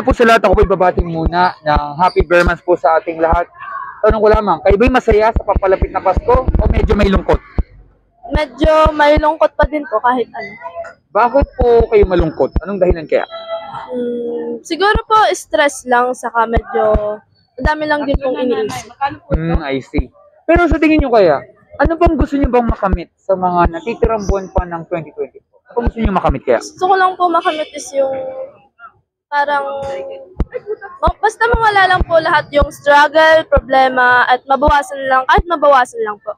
po sa lahat, ako po ibabating muna ng Happy Bermans po sa ating lahat. Tanong ko lamang, kayo ba'y masaya sa papalapit na Pasko o medyo may lungkot? Medyo may lungkot pa din po kahit ano. Bakit po kayo malungkot? Anong dahilan kaya? Siguro po stress lang, saka medyo madami lang din pong iniisip. I see. Pero sa tingin nyo kaya, ano bang gusto nyo bang makamit sa mga natitirang buwan pa ng 2024? Ano gusto nyo makamit kaya? Gusto ko lang po makamit is yung parang basta mawala lang po lahat yung struggle, problema, at mabawasan lang, kahit mabawasan lang po.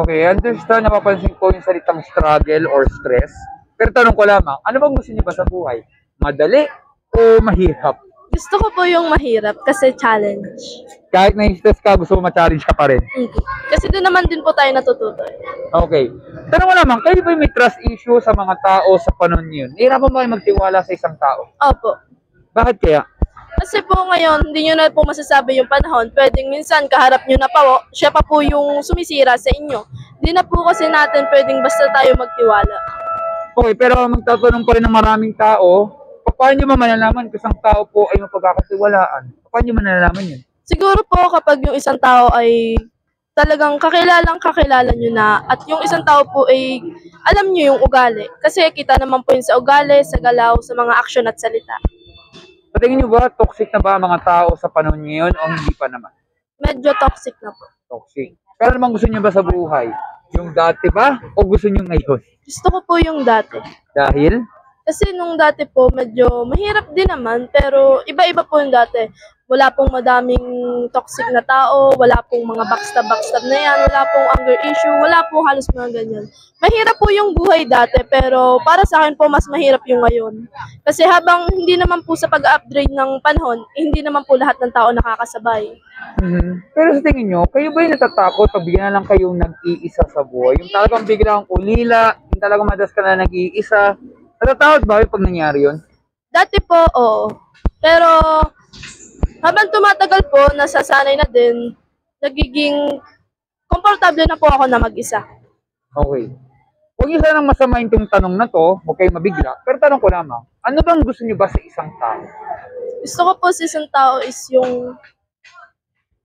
Okay, understand, napapansin ko yung salitang struggle or stress. Pero tanong ko lamang, ano bang gusto niyo ba sa buhay? Madali o mahirap? Gusto ko po yung mahirap kasi challenge. Kahit na-stress ka, gusto mo ma-challenge ka pa rin. Kasi doon naman din po tayo natututo. Okay. Tanong ko lamang, kayo ba may trust issue sa mga tao sa panahon yun? Nahirapan ba kayo magtiwala sa isang tao? Opo. Bakit kaya? Kasi po ngayon, hindi nyo na po masasabi yung panahon. Pwedeng minsan kaharap nyo na pa, siya pa po yung sumisira sa inyo. Hindi na po kasi natin pwedeng basta tayo magtiwala. Okay, pero magtatanong pa rin ng maraming tao, paano nyo malalaman kung isang tao po ay mapagkakatiwalaan? Paano nyo malalaman yun? Siguro po kapag yung isang tao ay talagang kakilala nyo na at yung isang tao po ay alam nyo yung ugali. Kasi kita naman po yun sa ugali, sa galaw, sa mga aksyon at salita. Sa tingin nyo ba, toxic na ba ang mga tao sa panahon ngayon o hindi pa naman? Medyo toxic na po. Toxic. Pero naman gusto nyo ba sa buhay? Yung dati ba o gusto nyo ngayon? Gusto ko po yung dati. Dahil? Kasi nung dati po, medyo mahirap din naman, pero iba-iba po yung dati. Wala pong madaming toxic na tao, wala pong mga backstab na yan, wala pong anger issue, wala pong halos mga ganyan. Mahirap po yung buhay dati, pero para sa akin po, mas mahirap yung ngayon. Kasi habang hindi naman po sa pag-upgrade ng panahon, hindi naman po lahat ng tao nakakasabay. Pero sa tingin nyo, kayo ba yung natatakot pag bigyan na lang kayong nag-iisa sa buhay? Yung talagang biglang ulila, yung talagang madas ka na nag-iisa. Natatakot ba pag nangyari yun? Dati po, oo. Pero habang tumatagal po, nasasanay na din, nagiging komportable na po ako na mag-isa. Okay. Huwag niyo sanang masamain itong tanong na to, huwag kayong mabigla. Pero tanong ko lamang, ano bang gusto niyo ba sa isang tao? Gusto ko po sa isang tao is yung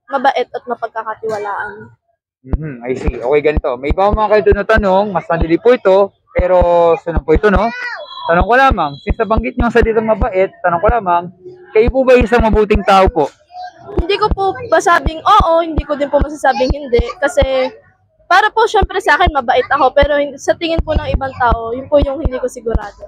mabait at mapagkakatiwalaan. I see. Okay, ganito. May iba mga kayo na tanong, mas madali po ito, pero sunod po ito, no? Tanong ko lamang, since nabanggit niyo sa dito mabait, tanong ko lamang, kayo po ba isang mabuting tao po? Hindi ko po masabing oo, hindi ko din po masasabing hindi. Kasi para po syempre sa akin mabait ako, pero sa tingin po ng ibang tao, yun po yung hindi ko sigurado.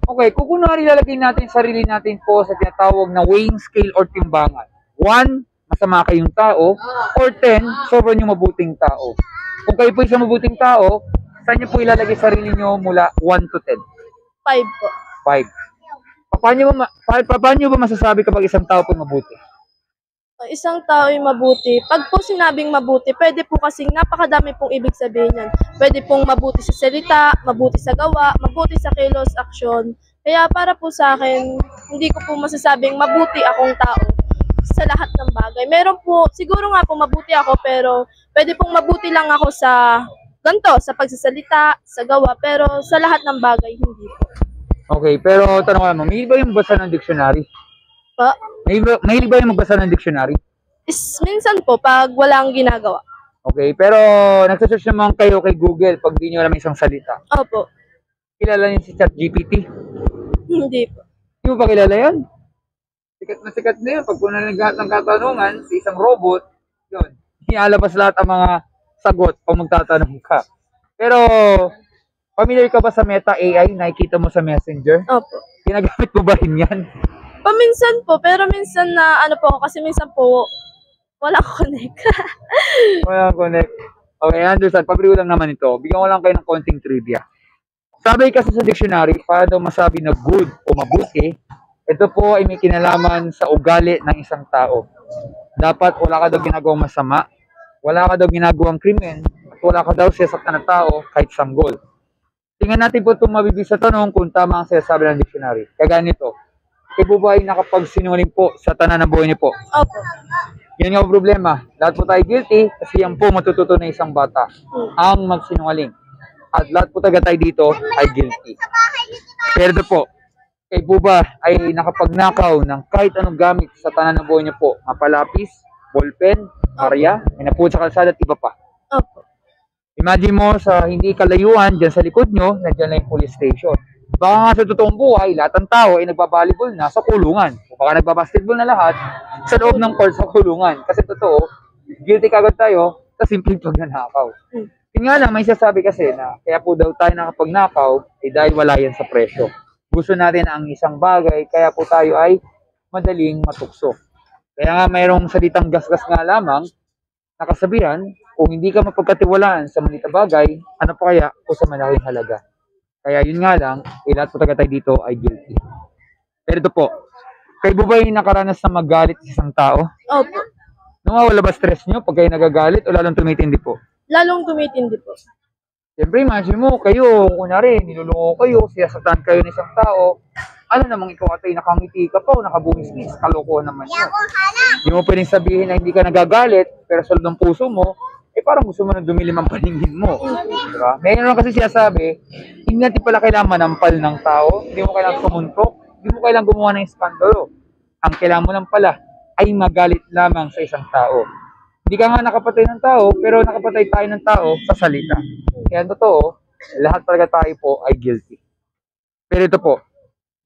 Okay, kung kunwari lalagay natin sarili natin po sa tinatawag na weighing scale or timbangan. 1, masama kayong tao, or 10, sobrang yung mabuting tao. Kung kayo po isang mabuting tao, saan niyo po ilalagay sarili niyo mula 1 to 10? 5 po. 5. Paano ba masasabi kapag isang tao po mabuti? Isang tao ay mabuti. Pag po sinabing mabuti, pwede po kasing napakadami pong ibig sabihin yan. Pwede pong mabuti sa salita, mabuti sa gawa, mabuti sa kilos, aksyon. Kaya para po sa akin, hindi ko po masasabing mabuti akong tao sa lahat ng bagay. Meron po, siguro nga po mabuti ako, pero pwede pong mabuti lang ako sa ganito, sa pagsasalita, sa gawa, pero sa lahat ng bagay, hindi po. Okay, pero tanong ko naman, may iba yung magbasa ng dictionary? Pa? May iba yung magbasa ng dictionary? Minsan po, pag walang ginagawa. Okay, pero nagsasearch naman kayo kay Google pag di nyo alam isang salita. Opo. Kilala niyo si ChatGPT? Hindi po. Hindi mo pa kilala yan? Sikat na yun. Pag punan ng katanungan sa isang robot, yun, ialabas lahat ang mga sagot pag magtatanong ka. Pero, familiar ka ba sa Meta AI? Nakikita mo sa Messenger? Opo. Ginagamit mo ba rin yan? Paminsan po, pero minsan na ano po ako, kasi minsan po, walang connect. Walang connect. Okay, understand. Pabiro lang naman ito. Bigyan ko lang kayo ng konting trivia. Sabi kasi sa dictionary, para daw masabi na good o mabuti, ito po ay may kinalaman sa ugali ng isang tao. Dapat wala ka daw ginagawang masama, wala ka daw ginagawang krimen, at wala ka daw sasaktan na tao kahit sanggol. Tingnan natin po itong mabibig sa tanong kung tama ang sinasabi ng dictionary. Kaya ganito, kayo po ba ay nakapagsinungaling po sa tanan ng buhay niyo po? Opo. Yan yung problema. Lahat po tayo guilty kasi yan po matututo na isang bata ang magsinungaling. At lahat po taga tayo dito ay guilty. Pero ito po, Kayo po ba ay nakapagnakaw ng kahit anong gamit sa tanan ng buhay niyo po? Mapalapis, ballpen, barya, may napuot sa kalsada at iba pa. Opo. Imagine mo sa hindi kalayuan, dyan sa likod nyo, nandiyan na yung police station. Baka nga sa totoong buhay, lahat ng tao ay nagbabalibol na sa kulungan. O baka nagbabasketball na lahat sa loob ng court sa kulungan. Kasi totoo, guilty kagad tayo sa simpleng pagnanakaw. Yun nga lang, may sasabi kasi na kaya po daw tayo nakapagnakaw dahil wala yan sa presyo. Gusto natin ang isang bagay, kaya po tayo ay madaling matukso. Kaya nga mayroong salitang gasgas nga lamang, nakasabihan, kung hindi ka mapagkatiwalaan sa maliit na bagay, ano pa kaya o sa malaking halaga? Kaya yun nga lang, lahat po tayo dito ay guilty. Pero ito po, kayo ba yung nakaranas na magalit sa isang tao? Opo. Nawawala ba stress nyo pag kayo nagagalit o lalong tumitindi po? Lalong tumitindi po. Siyempre, imagine mo, kayo, kunwari, nilulungo kayo, siyasatan kayo ng isang tao, ano namang ikaw atay nakangiti ka pa o nakabungis-ngis, kalokohan naman yun. Hindi mo pwedeng sabihin na hindi ka nagagalit, pero sa loob ng puso mo, parang gusto mo na dumilim ang paningin mo. Diba? Mayroon kasi siya sabi, hindi natin pala kailangan manampal ng tao, hindi mo kailangan sumuntok, hindi mo kailangan gumawa ng iskandalo. Ang kailangan mo lang pala ay magalit lamang sa isang tao. Hindi ka nga nakapatay ng tao, pero nakapatay tayo ng tao sa salita. Kaya totoo, lahat talaga tayo po ay guilty. Pero ito po,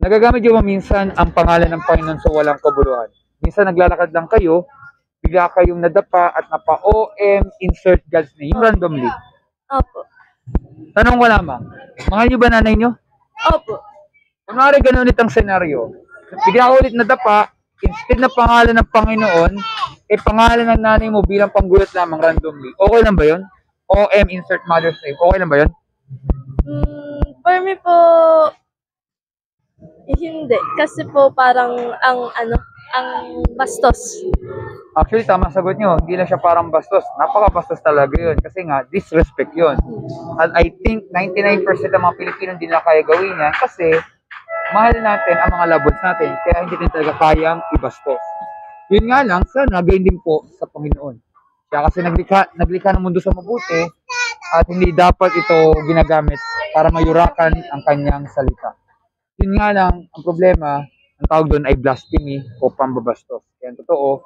nagagamit yung minsan ang pangalan ng Panginoon sa walang kabuluhan. Minsan naglalakad lang kayo, bigla kayong nadapa at napa-OM, insert God's name, randomly. Opo. Tanong ko lamang, mahal niyo ba nanay niyo? Opo. Kunwari ganun ulit ang senaryo, bigla ka ulit nadapa, instead na pangalan ng Panginoon, pangalan ng nanay mo bilang panggulat lamang randomly. Okay lang ba yun? OM, insert mother's name. Okay lang ba yun? For me po, hindi. Kasi po parang ang bastos. Actually, tama sagot nyo. Hindi lang siya parang bastos. Napaka-bastos talaga yun. Kasi nga, disrespect yun. And I think 99% ng mga Pilipino hindi na kaya gawin yan kasi mahal natin ang mga labots natin. Kaya hindi natin talaga kayang ibastos. Yun nga lang, sana gayon din po sa Panginoon. Kaya kasi naglikha ng mundo sa mabuti at hindi dapat ito ginagamit para mayurakan ang kanyang salita. Yun nga lang, ang problema, ang tawag doon ay blasphemy o pambabastos. Kaya totoo,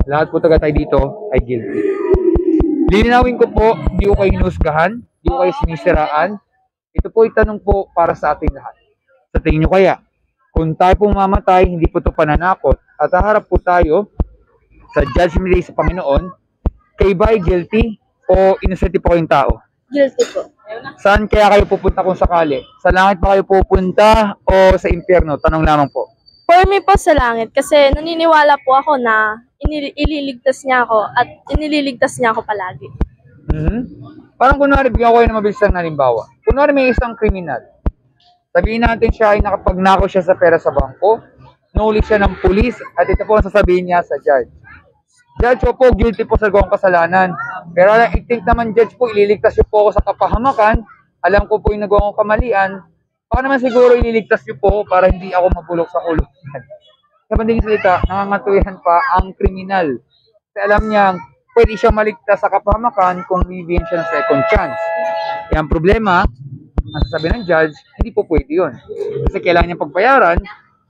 lahat po tayo dito ay guilty. Lilinawin ko po, hindi ko kayo hinusgahan, hindi ko kayo sinisiraan. Ito po itanong po para sa ating lahat. Sa tingin nyo kaya, kung tayo pong mamatay, hindi po ito pananakot, at haharap po tayo sa judgment day sa Panginoon, kayo ba ay guilty o innocent po kayong tao? Guilty po. Saan kaya kayo pupunta kung sakali? Sa langit ba kayo pupunta o sa impyerno? Tanong lamang po. For me po sa langit kasi naniniwala po ako na ililigtas niya ako at inililigtas niya ako palagi. Parang kunwari, bigyan ko kayo ng mabilis lang na halimbawa. Kunwari may isang kriminal. Sabihin natin siya ay nakapagnakaw siya sa pera sa bangko, nahuli siya ng pulis, at ito po ang sasabihin niya sa judge. Judge po, guilty po sa gawang kasalanan. Pero I think naman, judge po, ililigtas niyo po ako sa kapahamakan. Alam ko po yung nagawang kamalian. Baka naman siguro ililigtas niyo po para hindi ako mapulok sa kulungan. Sa banding salita, nangangatuyan pa ang kriminal. Kasi alam niya, pwede siya maligtas sa kapahamakan kung bibigyan siya ng second chance. Kaya ang problema, ang sasabi ng judge, hindi po pwede yun. Kasi kailangan niyang pagbayaran,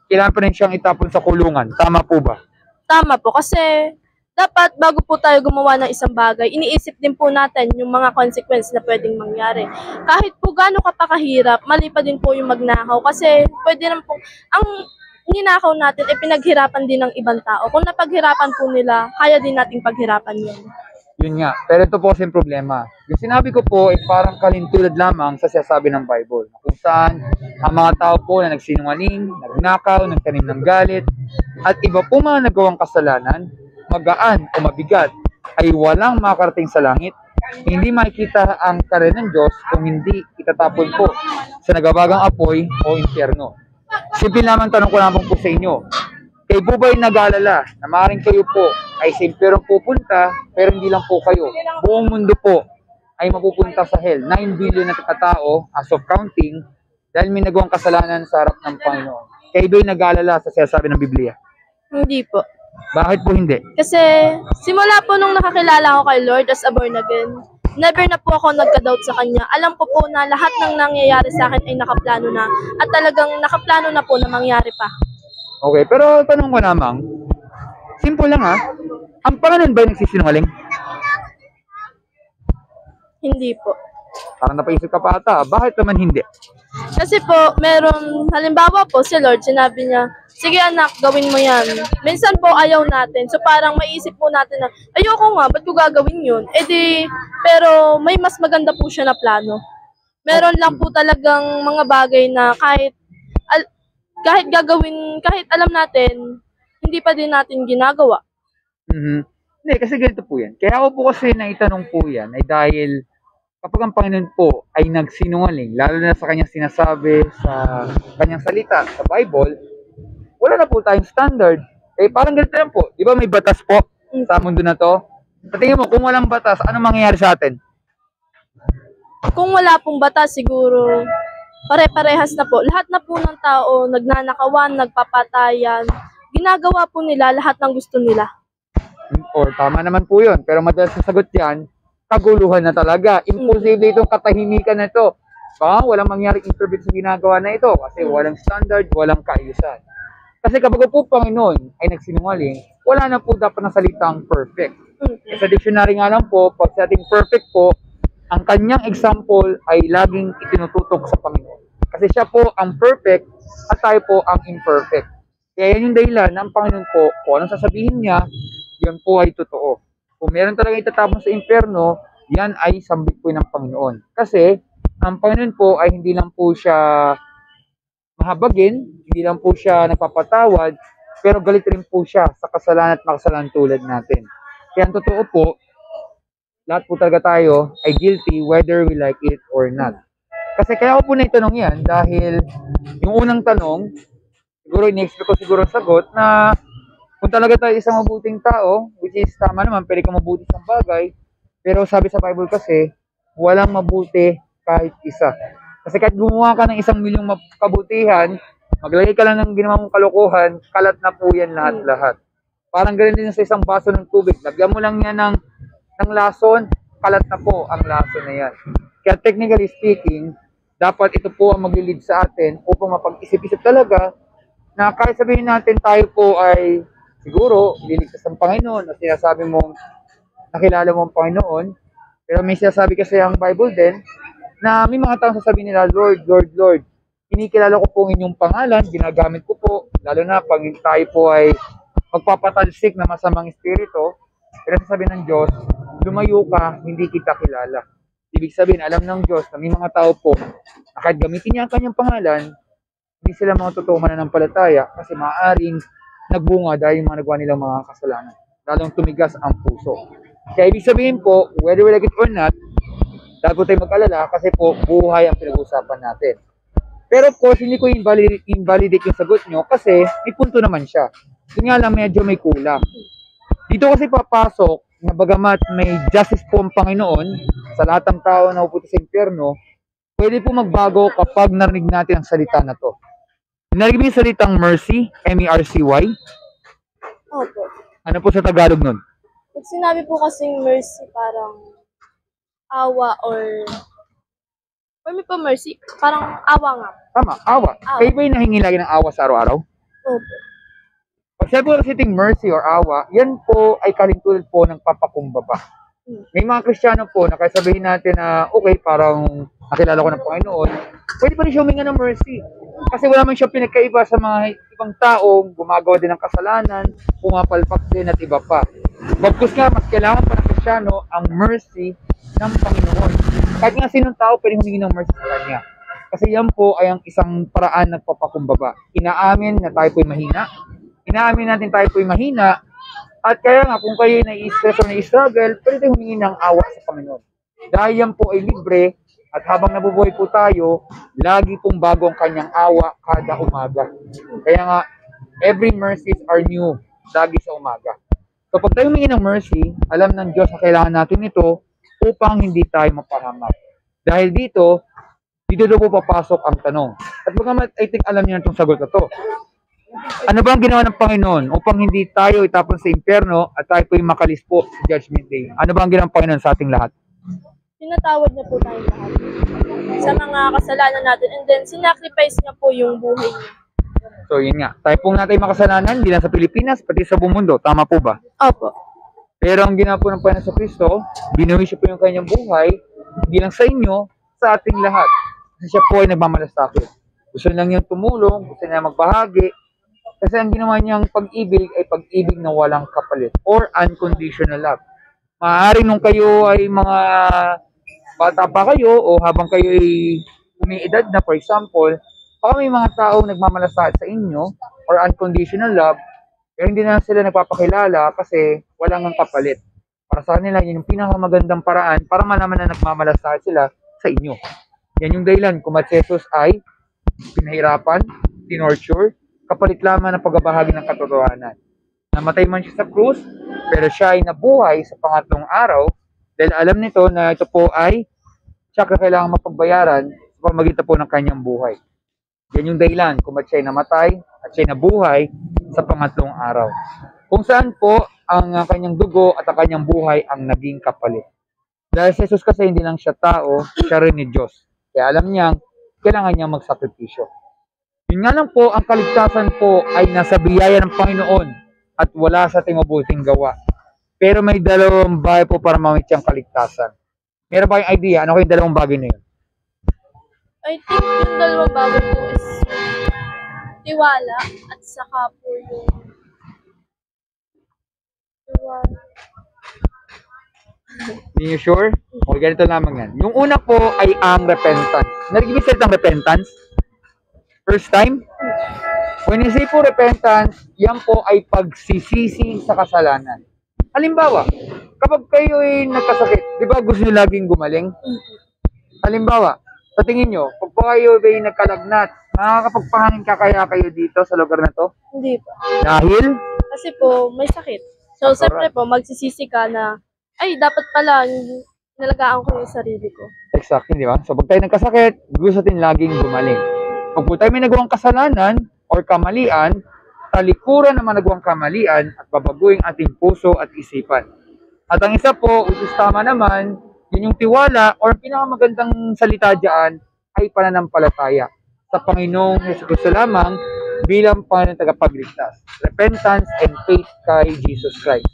kailangan pa rin siyang itapon sa kulungan. Tama po ba? Tama po kasi dapat bago po tayo gumawa ng isang bagay, iniisip din po natin yung mga consequence na pwedeng mangyari. Kahit po gaano ka pa kahirap, mali pa din po yung magnakaw kasi pwede naman po, ang ninakaw natin ay pinaghirapan din ng ibang tao. Kung napaghirapan po nila, kaya din nating paghirapan yun. Yun nga. Pero ito po kasi yung problema. Yung sinabi ko po ay parang kalintulad lamang sa sinasabi ng Bible. Kung saan ang mga tao po na nagsinungaling, nagnakaw, nagtanim ng galit, at iba po mga nagawang kasalanan, magaan o mabigat, ay walang makarating sa langit. Hindi makikita ang karin ng Diyos kung hindi itatapon po sa nagabagang apoy o impyerno. Simple lamang tanong ko lamang po sa inyo. Kayo po ba'y nag-aalala na maaaring kayo po ay sa impyerno pupunta, pero hindi lang po kayo. Buong mundo po ay mapupunta sa hell. 9 billion na katao as of counting dahil may nagawang kasalanan sa harap ng Panginoon. Kayo ba'y nag-aalala sa sinasabi ng Biblia? Hindi po. Bakit po hindi? Kasi simula po nung nakakilala ako kay Lord as a born again, never na po ako nagka-doubt sa kanya. Alam ko po na lahat ng nangyayari sa akin ay nakaplano na at talagang nakaplano na po na mangyari pa. Okay, pero tanong ko namang, simple lang ha, ang Panginoon ba yung nagsisinungaling? Hindi po. Parang napaisip ka pa ata, bakit naman hindi? Kasi po, meron, halimbawa po si Lord, sinabi niya, sige anak, gawin mo yan. Minsan po ayaw natin. So parang maiisip po natin na, ayoko nga, ba't ko gagawin yun? Pero may mas maganda po siya na plano. Meron lang po talagang mga bagay na kahit gagawin, kahit alam natin, hindi pa din natin ginagawa. Hindi, kasi ganito po yan. Kaya ako po kasi naitanong po yan ay dahil kapag ang Panginoon po ay nagsinungaling, lalo na sa kanyang sinasabi sa kanyang salita, sa Bible, wala na po tayong standard. Eh, parang ganito yan po. Di ba may batas po sa mundo na to? Sa tingin mo, kung walang batas, ano mangyayari sa atin? Kung wala pong batas, siguro pare-parehas na po. Lahat na po ng tao, nagnanakawan, nagpapatayan, ginagawa po nila lahat ng gusto nila. Or tama naman po yun. Pero madalas sa sagot yan, kaguluhan na talaga. Imposible itong katahimikan na ito. Baka walang mangyari interpret sa ginagawa na ito kasi walang standard, walang kaayusan. Kasi kapag po Panginoon ay nagsinungaling, wala na po dapat na salitang perfect. Sa dictionary nga lang po, pag sa ating perfect po, ang kanyang example ay laging itinututok sa Panginoon. Kasi siya po ang perfect at tayo po ang imperfect. Kaya yan yung dahilan ng Panginoon po, kung anong sasabihin niya, yan po ay totoo. Kung meron talaga itatapon sa impyerno, yan ay sambit po ng Panginoon. Kasi, ang Panginoon po ay hindi lang po siya mahabagin, hindi lang po siya nagpapatawad, pero galit rin po siya sa kasalanan at makasalanan tulad natin. Kaya ang totoo po, lahat po talaga tayo ay guilty whether we like it or not. Kasi kaya ko po naitanong yan dahil yung unang tanong, siguro in-expect ko siguro sagot na kung talaga tayo isang mabuting tao, which is tama naman, pwede ka mabuti sa bagay, pero sabi sa Bible kasi, walang mabuti kahit isa. Kasi kahit gumawa ka ng 1,000,000 kabutihan, maglagay ka lang ng ginawang kalokohan, kalat na po yan lahat-lahat. Parang ganun din sa isang baso ng tubig. Lagyan mo lang yan ng lason, kalat na po ang lason na yan. Kaya technically speaking, dapat ito po ang maglilid sa atin upang mapag-isip-isip talaga na kahit sabihin natin tayo po ay siguro, liligtas ng Panginoon at sinasabi mong nakilala mo ang Panginoon. Pero may sinasabi kasi ang Bible din na may mga taong sasabihin nila, Lord, Lord, Lord, kinikilala ko po ang inyong pangalan, ginagamit ko po, lalo na pag tayo po ay magpapatalsik na masamang espiritu. Pero sasabihin ng Diyos, lumayo ka, hindi kita kilala. Ibig sabihin, alam ng Diyos na may mga tao po na kahit gamitin niya ang kanyang pangalan, hindi sila mga totoong mananampalataya kasi maaaring nagbunga dahil yung mga nagawa nilang mga kasalanan. Lalong tumigas ang puso. Kaya ibig sabihin po, whether we like it or not, dapat tayo mag-alala kasi po buhay ang pinag-uusapan natin. Pero of course, hindi ko invalidate yung sagot nyo kasi may punto naman siya. Yun nga lang, medyo may kulang. Dito kasi papasok na bagamat may justice po ang Panginoon sa lahat ng tao na uputo sa impyerno, pwede po magbago kapag narinig natin ang salita na to. Narinig mo yung salitang mercy, M-E-R-C-Y? Opo. Ano po sa Tagalog nun? Pag sinabi po kasing mercy, parang awa or may po mercy, parang awa nga. Tama, awa. Awa. Kayo ba yung nahingi lagi ng awa sa araw-araw? Opo. Pag sabi ko kasi mercy or awa, yan po ay kalintulad po ng papakumbaba. May mga Kristiyano po na kahit sabihin natin na okay, parang nakilala ko ng Panginoon, pwede pa rin siya huminga ng mercy. Kasi wala man siya pinagkaiba sa mga ibang taong gumagawa din ng kasalanan, pumapalpak din at iba pa. Bagkus nga, mas kailangan pa ng Kristiyano ang mercy ng Panginoon. Kahit nga sinong tao pwede humingi ng mercy sa Kanya. Kasi yan po ay ang isang paraan ng papakumbaba. Inaamin na tayo po'y mahina. Inaamin natin tayo po'y mahina. At kaya nga, kung kayo na-stress o na-struggle, pwede tayo humingi ng awa sa Panginoon. Dahil yan po ay libre, at habang nabubuhay po tayo, lagi pong bago ang kanyang awa kada umaga. Kaya nga, every mercies are new, lagi sa umaga. So pag tayo humingi ng mercy, alam ng Diyos na kailangan natin ito upang hindi tayo mapahamak. Dahil dito daw po papasok ang tanong. At bagamat I think alam niyo na itong sagot na to. Ano ba ang ginawa ng Panginoon upang hindi tayo itapon sa impyerno at tayo po'y makalis po sa Judgment Day? Ano ba ang ginawa ng Panginoon sa ating lahat? Pinatawad niya po tayong lahat sa mga kasalanan natin, and then sinacrifice niya po yung buhay niya. So, yun nga. Tayo pong natin makasalanan, hindi lang sa Pilipinas, pati sa buong mundo. Tama po ba? Opo. Pero ang ginawa po ng Panginoon sa Kristo, binuhi siya po yung kanyang buhay, hindi lang sa inyo, sa ating lahat. Kasi siya po ay nagmamalasakit. Gusto lang niyang tumulong, gusto niya magbahagi. Kasi ang ginawa niyang pag-ibig ay pag-ibig na walang kapalit or unconditional love. Maaaring nung kayo ay mga bata pa kayo o habang kayo ay umiidad na, for example, baka may mga taong nagmamalasakit sa inyo or unconditional love, pero hindi na sila nagpapakilala kasi walang ang kapalit. Para sa kanila, yun yung pinakamagandang paraan para malaman na nagmamalasakit sila sa inyo. Yan yung dahilan kung si Jesus ay pinahirapan, tinorture, kapalit lamang ng pagbabahagi ng katotohanan. Namatay man siya sa krus, pero siya ay nabuhay sa pangatlong araw dahil alam nito na ito po ay siya kailangan mapagbayaran sa pamagitan po ng kanyang buhay. Yan yung dahilan kung ba't siya ay namatay at siya ay nabuhay sa pangatlong araw. Kung saan po ang kanyang dugo at ang kanyang buhay ang naging kapalit. Dahil si Jesus kasi hindi lang siya tao, siya rin ni Diyos. Kaya alam niya, kailangan niya magsakripisyo. Yun nga lang po, ang kaligtasan po ay nasa biyaya ng Panginoon at wala sa ating mabuting gawa. Pero may dalawang bagay po para mamit siyang kaligtasan. Meron ba yung idea? Ano kayong dalawang bagay na yun? I think yung dalawang bagay po is tiwala at saka po yung tiwala. Hindi nyo sure? O ganito lamang yan. Yung una po ay ang repentance. Narinig mo ang repentance? First time? When you say po repentance, yan po ay pagsisisi sa kasalanan. Halimbawa, kapag kayo ay nagkasakit, di ba gusto nyo laging gumaling? Halimbawa, sa tingin nyo, pag po kayo ay nagkalagnat, makakapagpahangin ka kaya kayo dito sa lugar na to? Hindi po. Dahil? Kasi po, may sakit. So, siyempre po, magsisisi ka na, ay, dapat pala, nalagaan ko yung sarili ko. Exactly, di ba? So, pag tayo nagkasakit, gusto natin laging gumaling. Pag po tayo may nagawang kasalanan or kamalian, talikuran naman nagawang kamalian at babaguhin ating puso at isipan. At ang isa po, which is tama naman, yun yung tiwala or pinakamagandang salita dyan ay pananampalataya sa Panginoong Jesucristo lamang bilang Panginoong tagapagligtas. Repentance and faith kay Jesus Christ.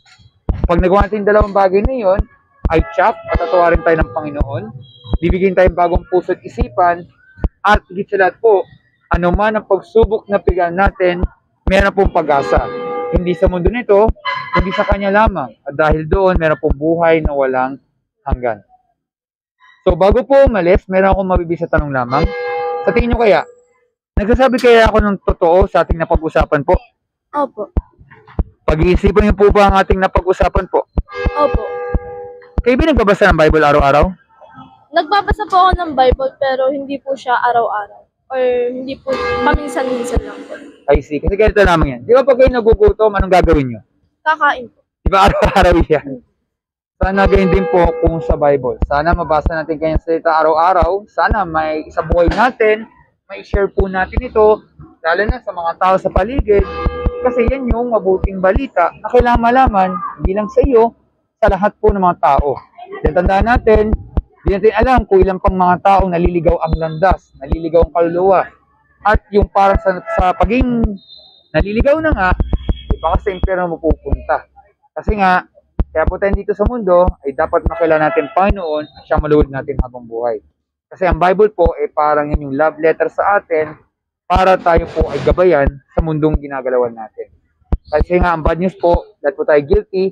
Pag nagawa natin dalawang bagay na yun, ay tsak, patatawarin tayo ng Panginoon, bibigyan tayo bagong puso at isipan, at higit sa lahat po, anuman ang pagsubok na pigyan natin, meron pong pag-asa. Hindi sa mundo nito, kundi sa Kanya lamang. At dahil doon, meron pong buhay na walang hanggan. So, bago po umalis, meron akong mabibig sa tanong lamang. Sa tingin nyo kaya, nagsasabi kaya ako ng totoo sa ating napag-usapan po? Opo. Pag-iisipan niyo po ba ang ating napag-usapan po? Opo. Kayo ba nagbabasa ng Bible araw-araw? Nagbabasa po ako ng Bible, pero hindi po siya araw-araw. Or hindi po, paminsan-minsan lang po. I see. Kasi ganito naman yan. Di ba pag kayo nagugutom, anong gagawin nyo? Kakain po. Di ba araw-araw yan? Sana ganyan din po kung sa Bible. Sana mabasa natin kanyang salita araw-araw. Sana may isabuhay natin, may share po natin ito, lalo na sa mga tao sa paligid. Kasi yan yung mabuting balita na kailangan malaman, hindi lang sa iyo, sa lahat po ng mga tao. Then tandaan natin, hindi natin alam kung ilang pang mga taong naliligaw ang landas, naliligaw ang kaluluwa. At yung parang sa paging naliligaw na nga, di ba kasi impyerno mapupunta. Kasi nga, kaya po tayo dito sa mundo, ay dapat makilala natin Panginoon at siya maluwag natin habang buhay. Kasi ang Bible po ay parang yan yung love letter sa atin para tayo po ay gabayan sa mundong ginagalawan natin. Kasi nga, ang bad news po, lahat po tayo guilty,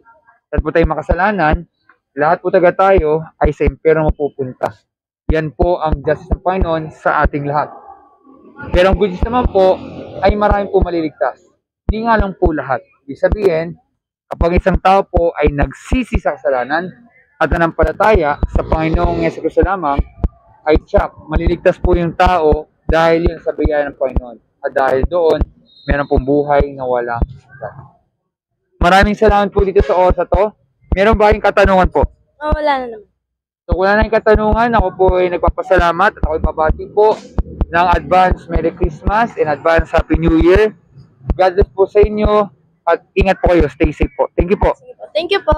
lahat po tayo makasalanan, lahat po taga tayo ay sa impyerno mapupunta. Yan po ang justice ng Panginoon sa ating lahat. Pero ang good news naman po ay maraming po maliligtas. Hindi nga lang po lahat. Ibig sabihin, kapag isang tao po ay nagsisi sa kasalanan at nanampalataya sa Panginoong Jesucristo lamang, ay tsak, maliligtas po yung tao dahil yun sa biyaya ng Panginoon. At dahil doon, meron pong buhay na walang hanggan. Maraming salamat po dito sa oras na to. Meron ba kayong katanungan po? Oh, wala na naman. So kung wala na yung katanungan, ako po ay nagpapasalamat at ako ay mabati po ng advance Merry Christmas and advance Happy New Year. God bless po sa inyo at ingat po kayo. Stay safe po. Thank you po. Sige po. Thank you po.